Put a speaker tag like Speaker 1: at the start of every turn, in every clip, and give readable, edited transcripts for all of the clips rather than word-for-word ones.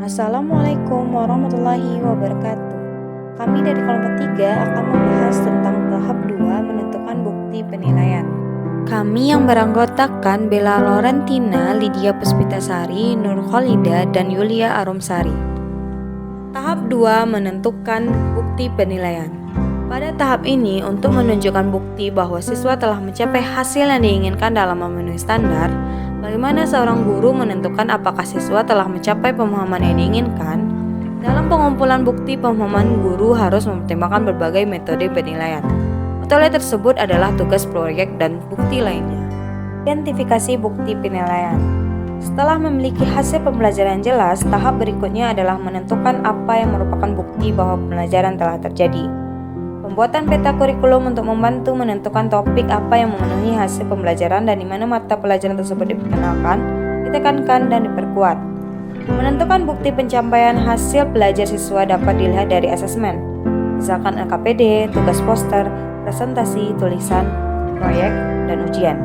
Speaker 1: Assalamualaikum warahmatullahi wabarakatuh. Kami dari kelompok 3 akan membahas tentang tahap 2 menentukan bukti penilaian. Kami yang beranggotakan Bella Laurentina, Lydia Puspitasari, Nur Kholida, dan Yulia Arumsari. Tahap 2 menentukan bukti penilaian. Pada tahap ini, untuk menunjukkan bukti bahwa siswa telah mencapai hasil yang diinginkan dalam memenuhi standar, bagaimana seorang guru menentukan apakah siswa telah mencapai pemahaman yang diinginkan? Dalam pengumpulan bukti pemahaman, guru harus mempertimbangkan berbagai metode penilaian. Metode tersebut adalah tugas proyek dan bukti lainnya. Identifikasi bukti penilaian. Setelah memiliki hasil pembelajaran jelas, tahap berikutnya adalah menentukan apa yang merupakan bukti bahwa pembelajaran telah terjadi. Pembuatan peta kurikulum untuk membantu menentukan topik apa yang memenuhi hasil pembelajaran dan di mana mata pelajaran tersebut diperkenalkan, ditekankan, dan diperkuat. Menentukan bukti pencapaian hasil belajar siswa dapat dilihat dari asesmen, misalkan LKPD, tugas poster, presentasi, tulisan, proyek, dan ujian.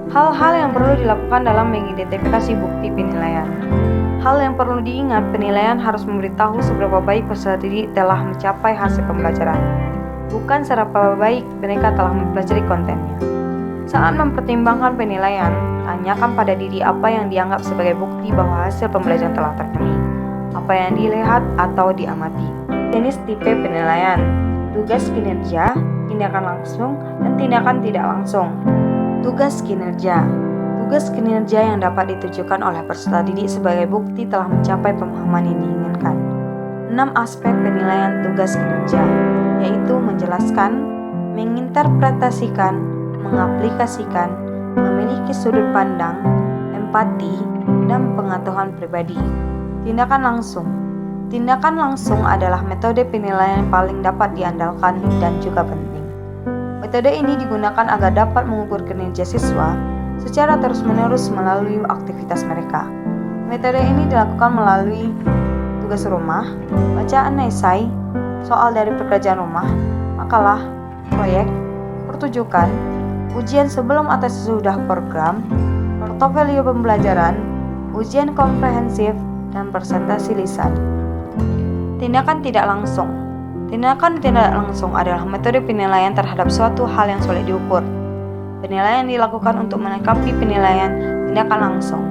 Speaker 1: Hal-hal yang perlu dilakukan dalam mengidentifikasi bukti penilaian. Hal yang perlu diingat, penilaian harus memberitahu seberapa baik peserta didik telah mencapai hasil pembelajaran, bukan seberapa baik mereka telah mempelajari kontennya. Saat mempertimbangkan penilaian, tanyakan pada diri apa yang dianggap sebagai bukti bahwa hasil pembelajaran telah terpenuhi, apa yang dilihat atau diamati. Jenis tipe penilaian: tugas kinerja, tindakan langsung, dan tindakan tidak langsung. Tugas kinerja. Tugas kinerja yang dapat ditujukan oleh peserta didik sebagai bukti telah mencapai pemahaman yang diinginkan. 6 aspek penilaian tugas kinerja, yaitu menjelaskan, menginterpretasikan, mengaplikasikan, memiliki sudut pandang, empati, dan pengetahuan pribadi. Tindakan langsung. Tindakan langsung adalah metode penilaian yang paling dapat diandalkan dan juga penting. Metode ini digunakan agar dapat mengukur kinerja siswa secara terus-menerus melalui aktivitas mereka. Metode ini dilakukan melalui tugas rumah, bacaan esai, soal dari pekerjaan rumah, makalah, proyek, pertunjukan, ujian sebelum atau sesudah program, portofolio pembelajaran, ujian komprehensif, dan presentasi lisan. Tindakan tidak langsung. Tindakan tidak langsung adalah metode penilaian terhadap suatu hal yang sulit diukur. Penilaian dilakukan untuk melengkapi penilaian tindakan langsung.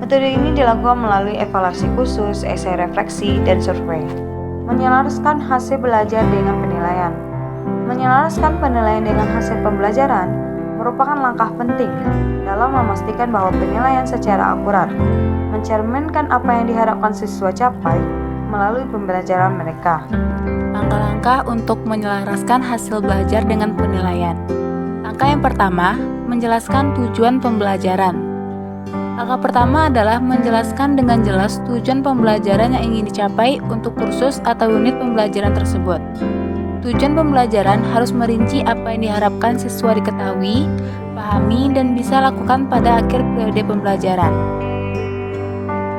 Speaker 1: Metode ini dilakukan melalui evaluasi khusus, esai refleksi, dan survei. Menyelaraskan hasil belajar dengan penilaian. Menyelaraskan penilaian dengan hasil pembelajaran merupakan langkah penting dalam memastikan bahwa penilaian secara akurat mencerminkan apa yang diharapkan siswa capai melalui pembelajaran mereka.
Speaker 2: Langkah-langkah untuk menyelaraskan hasil belajar dengan penilaian. Langkah yang pertama, menjelaskan tujuan pembelajaran. Langkah pertama adalah menjelaskan dengan jelas tujuan pembelajaran yang ingin dicapai untuk kursus atau unit pembelajaran tersebut. Tujuan pembelajaran harus merinci apa yang diharapkan siswa diketahui, pahami, dan bisa lakukan pada akhir periode pembelajaran.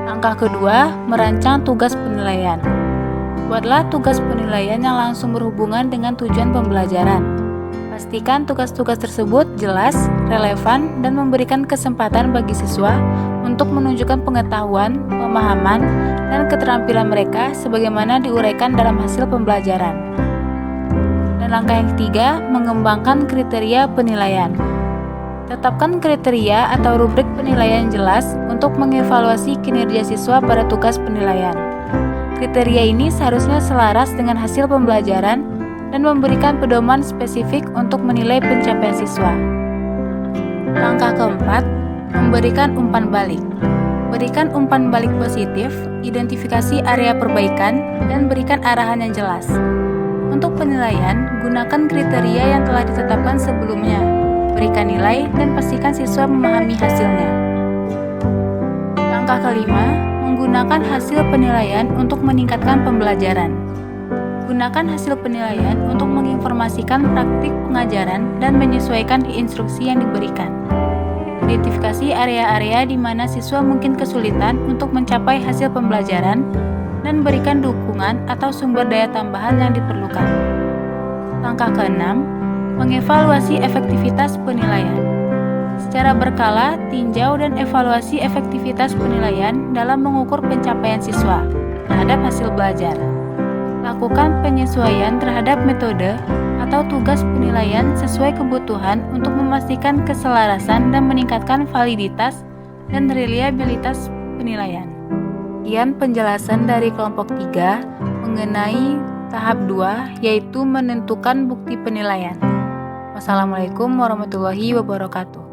Speaker 2: Langkah kedua, merancang tugas penilaian. Buatlah tugas penilaian yang langsung berhubungan dengan tujuan pembelajaran. Pastikan tugas-tugas tersebut jelas, relevan, dan memberikan kesempatan bagi siswa untuk menunjukkan pengetahuan, pemahaman, dan keterampilan mereka sebagaimana diuraikan dalam hasil pembelajaran. Dan langkah yang ketiga, mengembangkan kriteria penilaian. Tetapkan kriteria atau rubrik penilaian jelas untuk mengevaluasi kinerja siswa pada tugas penilaian. Kriteria ini seharusnya selaras dengan hasil pembelajaran dan memberikan pedoman spesifik untuk menilai pencapaian siswa. Langkah keempat, memberikan umpan balik. Berikan umpan balik positif, identifikasi area perbaikan, dan berikan arahan yang jelas. Untuk penilaian, gunakan kriteria yang telah ditetapkan sebelumnya. Berikan nilai dan pastikan siswa memahami hasilnya. Langkah kelima, menggunakan hasil penilaian untuk meningkatkan pembelajaran. Gunakan hasil penilaian untuk menginformasikan praktik pengajaran dan menyesuaikan instruksi yang diberikan. Identifikasi area-area di mana siswa mungkin kesulitan untuk mencapai hasil pembelajaran dan berikan dukungan atau sumber daya tambahan yang diperlukan. Langkah keenam, mengevaluasi efektivitas penilaian. Secara berkala, tinjau dan evaluasi efektivitas penilaian dalam mengukur pencapaian siswa terhadap hasil belajar. Lakukan penyesuaian terhadap metode atau tugas penilaian sesuai kebutuhan untuk memastikan keselarasan dan meningkatkan validitas dan reliabilitas penilaian. Sekian penjelasan dari kelompok 3 mengenai tahap 2, yaitu menentukan bukti penilaian. Wassalamualaikum warahmatullahi wabarakatuh.